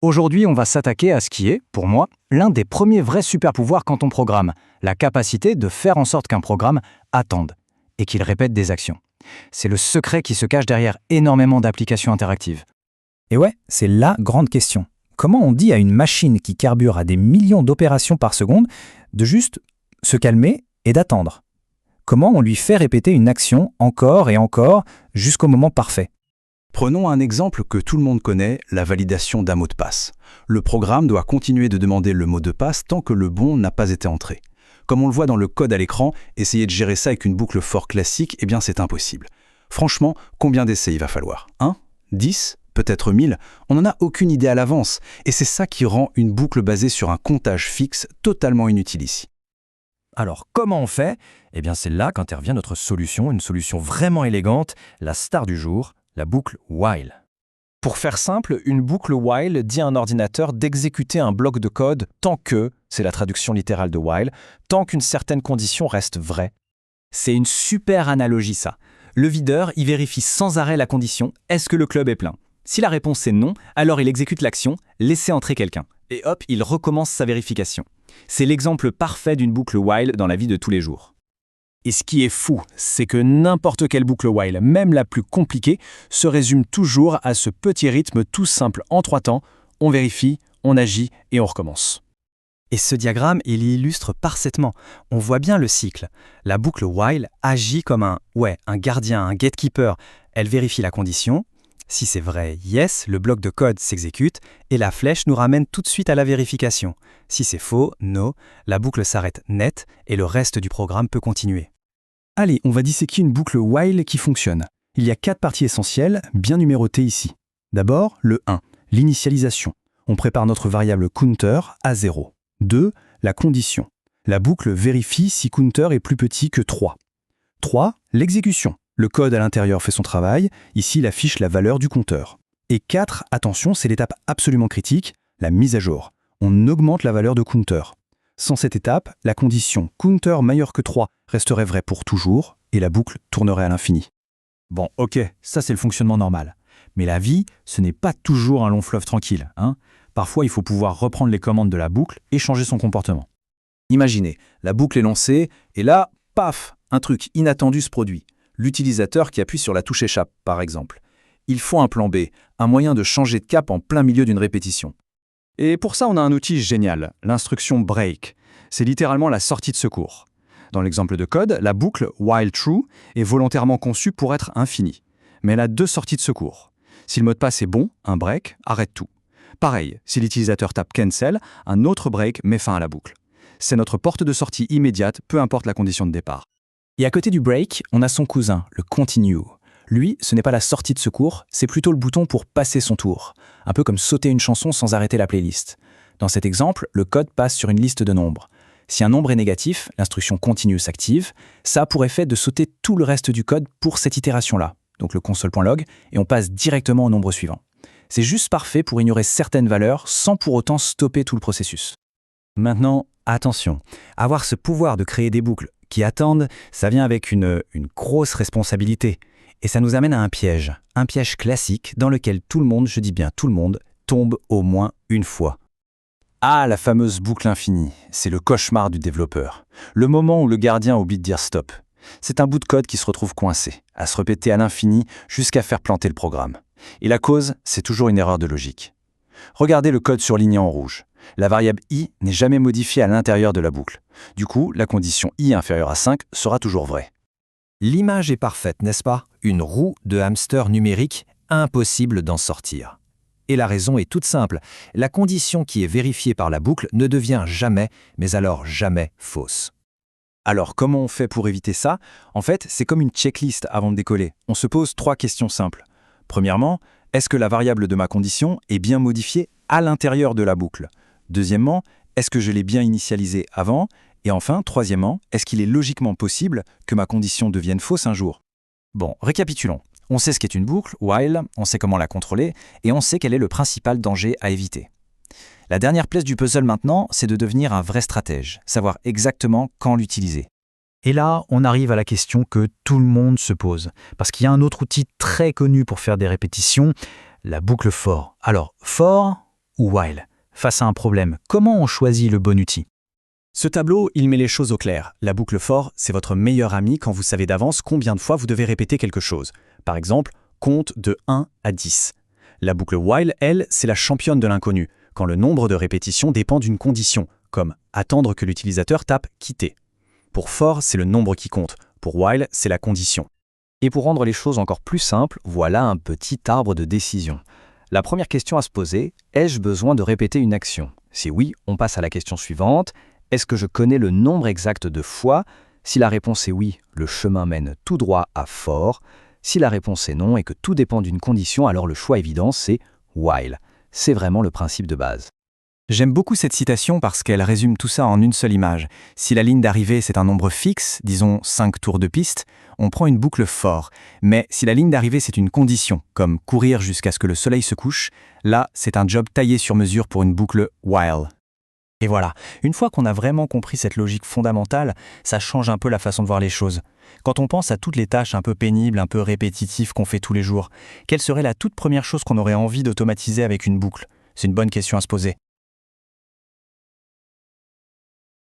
Aujourd'hui, on va s'attaquer à ce qui est, pour moi, l'un des premiers vrais super-pouvoirs quand on programme, la capacité de faire en sorte qu'un programme attende et qu'il répète des actions. C'est le secret qui se cache derrière énormément d'applications interactives. Et ouais, c'est la grande question. Comment on dit à une machine qui carbure à des millions d'opérations par seconde de juste se calmer et d'attendre? Comment on lui fait répéter une action encore et encore jusqu'au moment parfait? Prenons un exemple que tout le monde connaît, la validation d'un mot de passe. Le programme doit continuer de demander le mot de passe tant que le bon n'a pas été entré. Comme on le voit dans le code à l'écran, essayer de gérer ça avec une boucle for classique, eh bien c'est impossible. Franchement, combien d'essais il va falloir? 1? 10? Peut-être 1000? On n'en a aucune idée à l'avance. Et c'est ça qui rend une boucle basée sur un comptage fixe totalement inutile ici. Alors, comment on fait? Eh bien, c'est là qu'intervient notre solution, une solution vraiment élégante, la star du jour, la boucle while. Pour faire simple, une boucle while dit à un ordinateur d'exécuter un bloc de code tant que, c'est la traduction littérale de while, tant qu'une certaine condition reste vraie. C'est une super analogie ça. Le videur y vérifie sans arrêt la condition « est-ce que le club est plein ?» Si la réponse est non, alors il exécute l'action « laisser entrer quelqu'un » et hop, il recommence sa vérification. C'est l'exemple parfait d'une boucle while dans la vie de tous les jours. Et ce qui est fou, c'est que n'importe quelle boucle while, même la plus compliquée, se résume toujours à ce petit rythme tout simple en 3 temps. On vérifie, on agit et on recommence. Et ce diagramme, il illustre parfaitement. On voit bien le cycle. La boucle while agit comme un gardien, un gatekeeper. Elle vérifie la condition. Si c'est vrai, yes, le bloc de code s'exécute et la flèche nous ramène tout de suite à la vérification. Si c'est faux, no, la boucle s'arrête net et le reste du programme peut continuer. Allez, on va disséquer une boucle while qui fonctionne. Il y a 4 parties essentielles, bien numérotées ici. D'abord, le 1, l'initialisation. On prépare notre variable counter à 0. 2, la condition. La boucle vérifie si counter est plus petit que 3. 3, l'exécution. Le code à l'intérieur fait son travail, ici il affiche la valeur du compteur. Et 4, attention, c'est l'étape absolument critique, la mise à jour. On augmente la valeur de counter. Sans cette étape, la condition counter meilleur que 3 resterait vraie pour toujours et la boucle tournerait à l'infini. Bon, ok, ça c'est le fonctionnement normal. Mais la vie, ce n'est pas toujours un long fleuve tranquille, hein. Parfois, il faut pouvoir reprendre les commandes de la boucle et changer son comportement. Imaginez, la boucle est lancée et là, paf, un truc inattendu se produit. L'utilisateur qui appuie sur la touche échappe, par exemple. Il faut un plan B, un moyen de changer de cap en plein milieu d'une répétition. Et pour ça, on a un outil génial, l'instruction break. C'est littéralement la sortie de secours. Dans l'exemple de code, la boucle while true est volontairement conçue pour être infinie. Mais elle a 2 sorties de secours. Si le mot de passe est bon, un break arrête tout. Pareil, si l'utilisateur tape cancel, un autre break met fin à la boucle. C'est notre porte de sortie immédiate, peu importe la condition de départ. Et à côté du break, on a son cousin, le continue. Lui, ce n'est pas la sortie de secours, c'est plutôt le bouton pour passer son tour. Un peu comme sauter une chanson sans arrêter la playlist. Dans cet exemple, le code passe sur une liste de nombres. Si un nombre est négatif, l'instruction continue s'active. Ça a pour effet de sauter tout le reste du code pour cette itération-là, donc le console.log, et on passe directement au nombre suivant. C'est juste parfait pour ignorer certaines valeurs sans pour autant stopper tout le processus. Maintenant, attention, avoir ce pouvoir de créer des boucles qui attendent, ça vient avec une grosse responsabilité. Et ça nous amène à un piège classique dans lequel tout le monde, je dis bien tout le monde, tombe au moins une fois. Ah, la fameuse boucle infinie, c'est le cauchemar du développeur. Le moment où le gardien oublie de dire stop. C'est un bout de code qui se retrouve coincé, à se répéter à l'infini jusqu'à faire planter le programme. Et la cause, c'est toujours une erreur de logique. Regardez le code surligné en rouge. La variable i n'est jamais modifiée à l'intérieur de la boucle. Du coup, la condition i inférieure à 5 sera toujours vraie. L'image est parfaite, n'est-ce pas? Une roue de hamster numérique, impossible d'en sortir. Et la raison est toute simple. La condition qui est vérifiée par la boucle ne devient jamais, mais alors jamais, fausse. Alors, comment on fait pour éviter ça? En fait, c'est comme une checklist avant de décoller. On se pose 3 questions simples. Premièrement, est-ce que la variable de ma condition est bien modifiée à l'intérieur de la boucle? Deuxièmement, est-ce que je l'ai bien initialisée avant? Et enfin, troisièmement, est-ce qu'il est logiquement possible que ma condition devienne fausse un jour? Bon, récapitulons. On sait ce qu'est une boucle, while, on sait comment la contrôler, et on sait quel est le principal danger à éviter. La dernière pièce du puzzle maintenant, c'est de devenir un vrai stratège, savoir exactement quand l'utiliser. Et là, on arrive à la question que tout le monde se pose, parce qu'il y a un autre outil très connu pour faire des répétitions, la boucle for. Alors, for ou while? Face à un problème, comment on choisit le bon outil? Ce tableau, il met les choses au clair. La boucle for, c'est votre meilleur ami quand vous savez d'avance combien de fois vous devez répéter quelque chose. Par exemple, compte de 1 à 10. La boucle while, elle, c'est la championne de l'inconnu, quand le nombre de répétitions dépend d'une condition, comme attendre que l'utilisateur tape « quitter ». Pour for, c'est le nombre qui compte. Pour while, c'est la condition. Et pour rendre les choses encore plus simples, voilà un petit arbre de décision. La première question à se poser, ai-je besoin de répéter une action? Si oui, on passe à la question suivante. Est-ce que je connais le nombre exact de fois? Si la réponse est oui, le chemin mène tout droit à for. Si la réponse est non et que tout dépend d'une condition, alors le choix évident, c'est while. C'est vraiment le principe de base. J'aime beaucoup cette citation parce qu'elle résume tout ça en une seule image. Si la ligne d'arrivée, c'est un nombre fixe, disons 5 tours de piste, on prend une boucle for. Mais si la ligne d'arrivée, c'est une condition, comme courir jusqu'à ce que le soleil se couche, là, c'est un job taillé sur mesure pour une boucle while. Et voilà, une fois qu'on a vraiment compris cette logique fondamentale, ça change un peu la façon de voir les choses. Quand on pense à toutes les tâches un peu pénibles, un peu répétitives qu'on fait tous les jours, quelle serait la toute première chose qu'on aurait envie d'automatiser avec une boucle? C'est une bonne question à se poser.